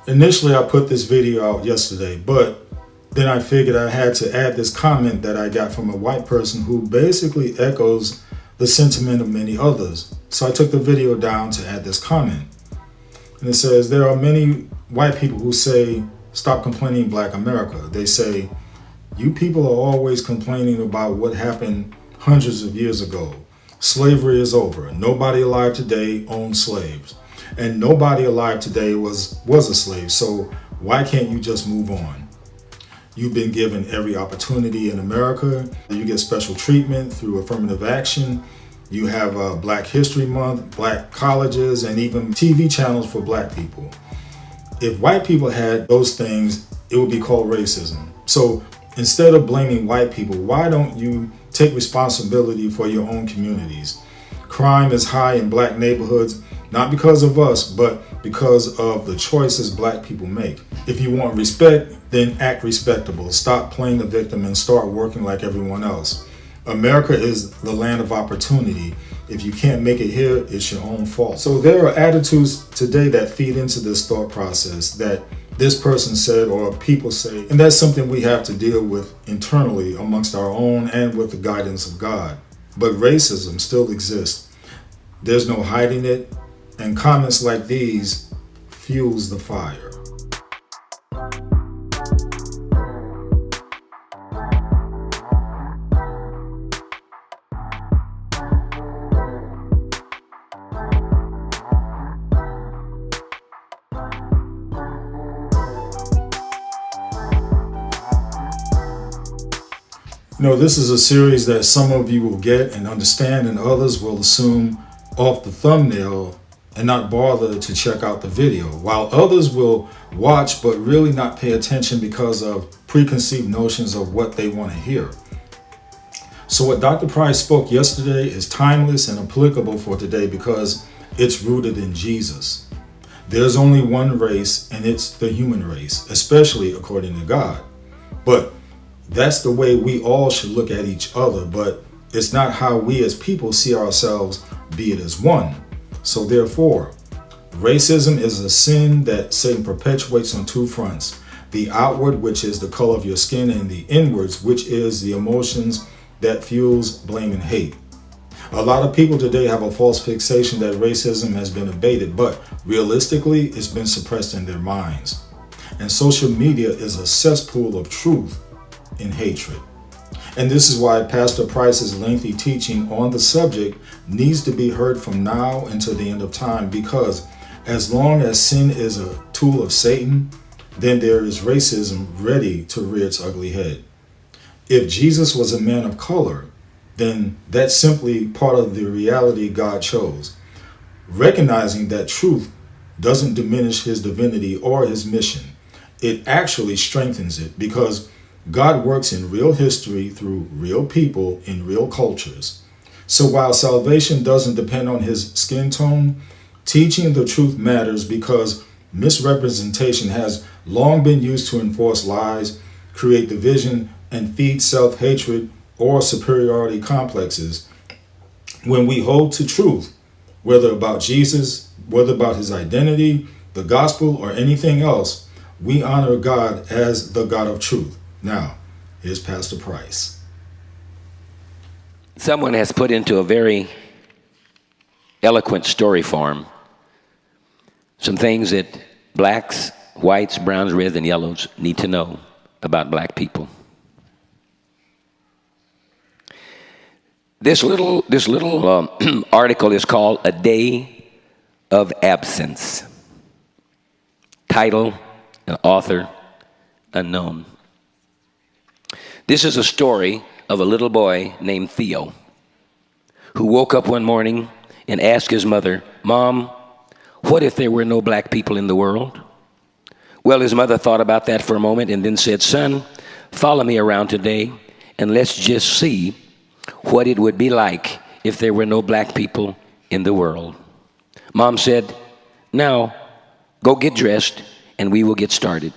Initially, I put this video out yesterday, but then I figured I had to add this comment that I got from a white person who basically echoes the sentiment of many others. So I took the video down to add this comment. And it says, there are many white people who say, stop complaining Black America. They say, you people are always complaining about what happened hundreds of years ago. Slavery is over. Nobody alive today owns slaves. And nobody alive today was a slave. So why can't you just move on? You've been given every opportunity in America. You get special treatment through affirmative action. You have Black History Month, Black colleges, and even TV channels for Black people. If white people had those things, it would be called racism. So instead of blaming white people, why don't you take responsibility for your own communities? Crime is high in Black neighborhoods, not because of us, but because of the choices Black people make. If you want respect, then act respectable. Stop playing the victim and start working like everyone else. America is the land of opportunity. If you can't make it here, it's your own fault. So there are attitudes today that feed into this thought process that this person said or people say, and that's something we have to deal with internally amongst our own and with the guidance of God. But racism still exists. There's no hiding it, and comments like these fuels the fire. This is a series that some of you will get and understand, and others will assume off the thumbnail and not bother to check out the video, while others will watch but really not pay attention because of preconceived notions of what they want to hear. So what Dr. Price spoke yesterday is timeless and applicable for today because it's rooted in Jesus. There's only one race, and it's the human race, especially according to God. But that's the way we all should look at each other, but it's not how we as people see ourselves, be it as one. So therefore, racism is a sin that Satan perpetuates on two fronts. The outward, which is the color of your skin, and the inwards, which is the emotions that fuels blame and hate. A lot of people today have a false fixation that racism has been abated, but realistically, it's been suppressed in their minds. And social media is a cesspool of truth in hatred. And this is why Pastor Price's lengthy teaching on the subject needs to be heard from now until the end of time, because as long as sin is a tool of Satan, then there is racism ready to rear its ugly head. If Jesus was a man of color, then that's simply part of the reality God chose. Recognizing that truth doesn't diminish his divinity or his mission. It actually strengthens it, because God works in real history through real people in real cultures. So while salvation doesn't depend on his skin tone, teaching the truth matters because misrepresentation has long been used to enforce lies, create division, and feed self-hatred or superiority complexes. When we hold to truth, whether about Jesus, whether about his identity, the gospel, or anything else, we honor God as the God of truth. Now, here's Pastor Price. Someone has put into a very eloquent story form some things that blacks, whites, browns, reds, and yellows need to know about Black people. This little article is called "A Day of Absence." Title and author unknown. This is a story of a little boy named Theo who woke up one morning and asked his mother, "Mom, what if there were no Black people in the world?" Well, his mother thought about that for a moment and then said, "Son, follow me around today and let's just see what it would be like if there were no Black people in the world." Mom said, "Now, go get dressed and we will get started."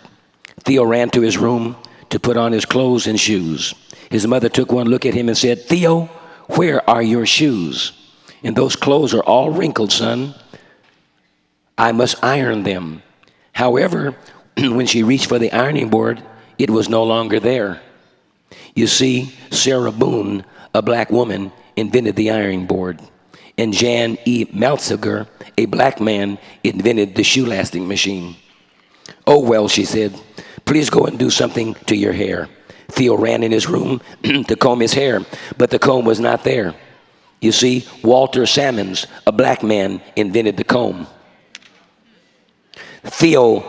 Theo ran to his room to put on his clothes and shoes. His mother took one look at him and said, "Theo, where are your shoes? And those clothes are all wrinkled, son. I must iron them. However, when she reached for the ironing board, it was no longer there. You see, Sarah Boone, a black woman, invented the ironing board, and Jan E. Meltziger, a black man, invented the shoe-lasting machine. "Oh, well," she said, "please go and do something to your hair." Theo ran in his room to comb his hair, but the comb was not there. You see, Walter Salmons, a black man, invented the comb. Theo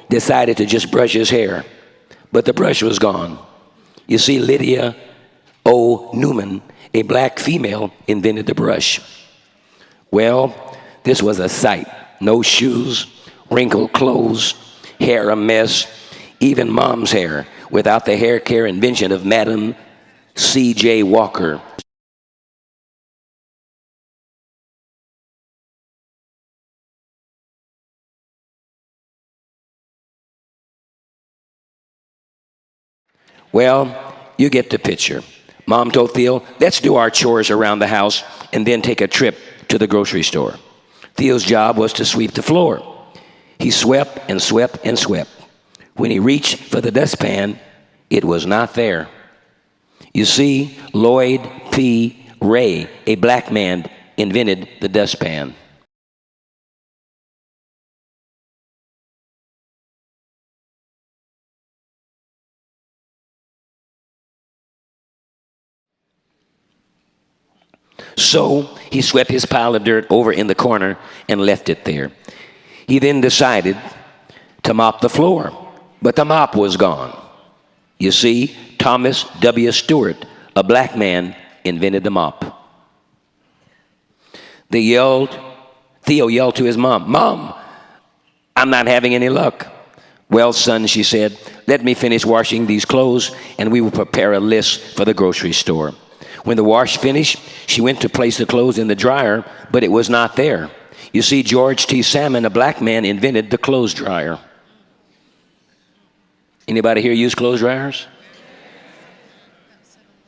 decided to just brush his hair, but the brush was gone. You see, Lydia O. Newman, a black female, invented the brush. Well, this was a sight. No shoes, wrinkled clothes, hair a mess, even mom's hair, without the hair care invention of Madam C.J. Walker. Well, you get the picture. Mom told Theo, "Let's do our chores around the house and then take a trip to the grocery store." Theo's job was to sweep the floor. He swept and swept and swept. When he reached for the dustpan, it was not there. You see, Lloyd P. Ray, a black man, invented the dustpan. So he swept his pile of dirt over in the corner and left it there. He then decided to mop the floor, but the mop was gone. You see, Thomas W. Stewart, a black man, invented the mop. Theo yelled to his mom, "Mom, I'm not having any luck." "Well, son," she said, "let me finish washing these clothes and we will prepare a list for the grocery store." When the wash finished, she went to place the clothes in the dryer, but it was not there. You see, George T. Salmon, a black man, invented the clothes dryer. Anybody here use clothes dryers?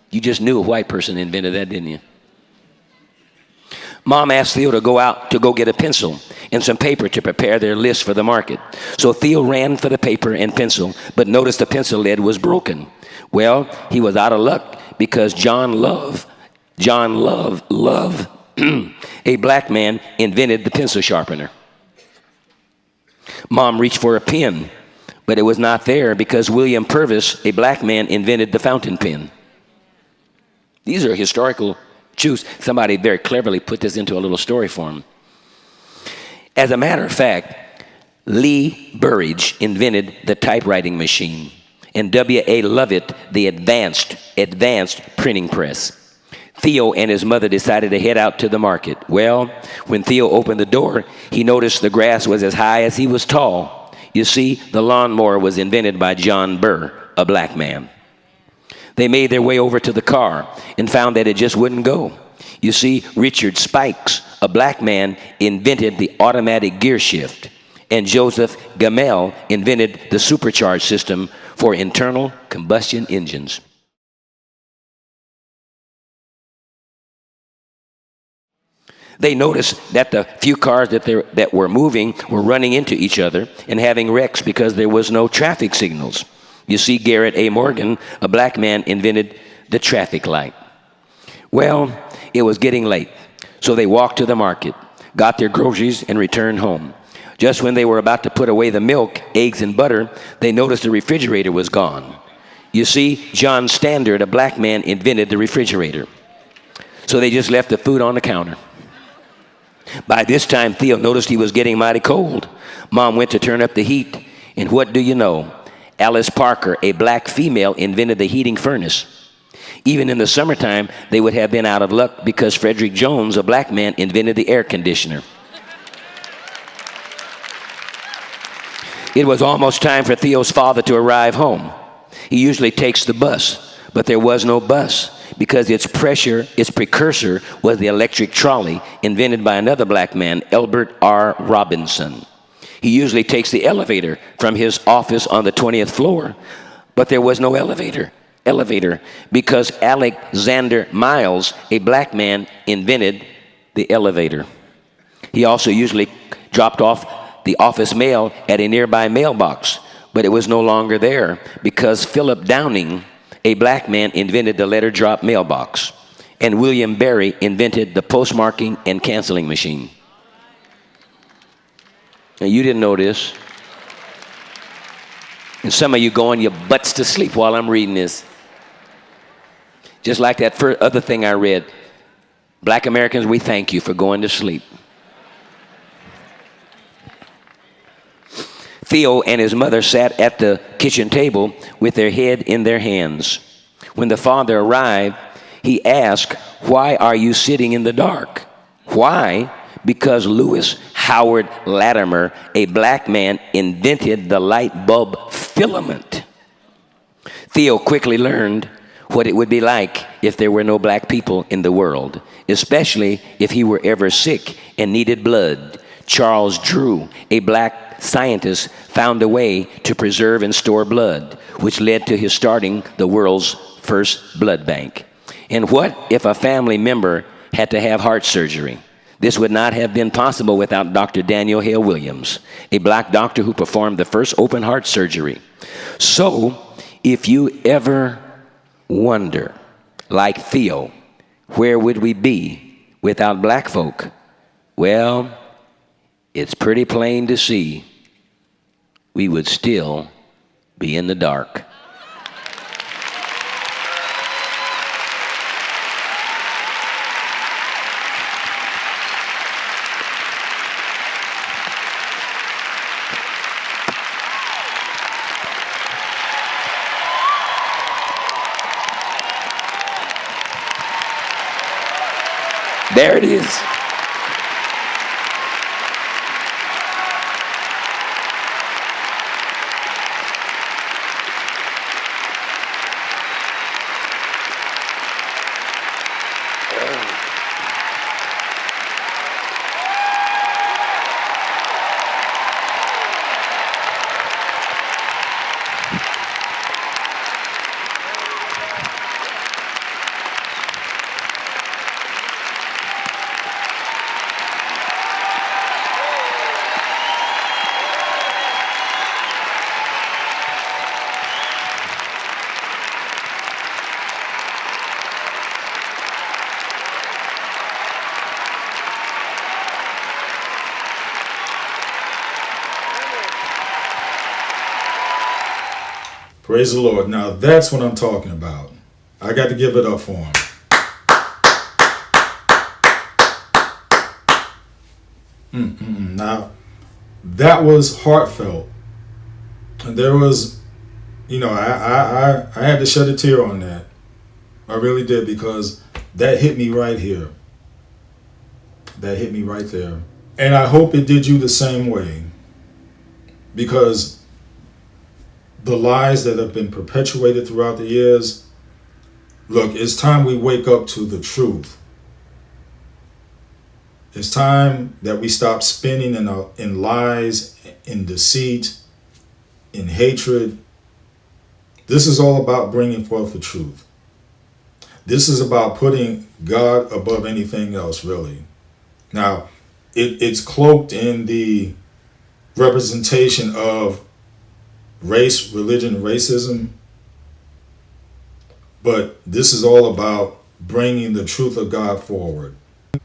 You just knew a white person invented that, didn't you? Mom asked Theo to go out to go get a pencil and some paper to prepare their list for the market. So Theo ran for the paper and pencil, but noticed the pencil lead was broken. Well, he was out of luck because John Love, a black man, invented the pencil sharpener. Mom reached for a pen, but it was not there because William Purvis, a black man, invented the fountain pen. These are historical truths. Somebody very cleverly put this into a little story form. As a matter of fact, Lee Burridge invented the typewriting machine, and W.A. Lovett the advanced printing press. Theo and his mother decided to head out to the market. Well, when Theo opened the door, he noticed the grass was as high as he was tall. You see, the lawnmower was invented by John Burr, a black man. They made their way over to the car and found that it just wouldn't go. You see, Richard Spikes, a black man, invented the automatic gear shift, and Joseph Gamel invented the supercharged system for internal combustion engines. They noticed that the few cars that were moving were running into each other and having wrecks because there was no traffic signals. You see, Garrett A. Morgan, a black man, invented the traffic light. Well, it was getting late, so they walked to the market, got their groceries, and returned home. Just when they were about to put away the milk, eggs, and butter, they noticed the refrigerator was gone. You see, John Standard, a black man, invented the refrigerator. So they just left the food on the counter. By this time, Theo noticed he was getting mighty cold. Mom went to turn up the heat, and what do you know? Alice Parker, a black female, invented the heating furnace. Even in the summertime, they would have been out of luck because Frederick Jones, a black man, invented the air conditioner. It was almost time for Theo's father to arrive home. He usually takes the bus, but there was no bus because its precursor was the electric trolley invented by another black man, Elbert R. Robinson. He usually takes the elevator from his office on the 20th floor, but there was no elevator because Alexander Miles, a black man, invented the elevator. He also usually dropped off the office mail at a nearby mailbox, but it was no longer there because Philip Downing, a black man, invented the letter drop mailbox, and William Berry invented the postmarking and canceling machine. Now, you didn't know this. And some of you going your butts to sleep while I'm reading this. Just like that other thing I read. Black Americans, we thank you for going to sleep. Theo and his mother sat at the kitchen table with their head in their hands. When the father arrived, he asked, "Why are you sitting in the dark?" Why? Because Lewis Howard Latimer, a black man, invented the light bulb filament. Theo quickly learned what it would be like if there were no black people in the world, especially if he were ever sick and needed blood. Charles Drew, a black scientist, found a way to preserve and store blood, which led to his starting the world's first blood bank. And what if a family member had to have heart surgery? This would not have been possible without Dr. Daniel Hale Williams, a black doctor who performed the first open heart surgery. So, if you ever wonder, like Theo, where would we be without black folk? Well, it's pretty plain to see we would still be in the dark. There it is. Praise the Lord. Now that's what I'm talking about. I got to give it up for him. Now, that was heartfelt. And there was, I had to shed a tear on that. I really did, because that hit me right here. That hit me right there. And I hope it did you the same way. Because the lies that have been perpetuated throughout the years, look, it's time we wake up to the truth. It's time that we stop spinning in lies, in deceit, in hatred. This is all about bringing forth the truth. This is about putting God above anything else, really. Now, it's cloaked in the representation of race, religion, racism. But this is all about bringing the truth of God forward.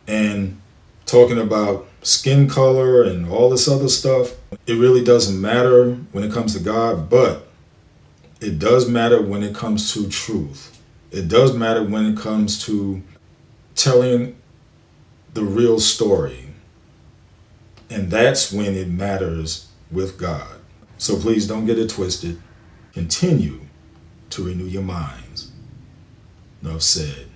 And talking about skin color and all this other stuff, it really doesn't matter when it comes to God, but it does matter when it comes to truth. It does matter when it comes to telling the real story. And that's when it matters with God. So please don't get it twisted. Continue to renew your minds. Enough said.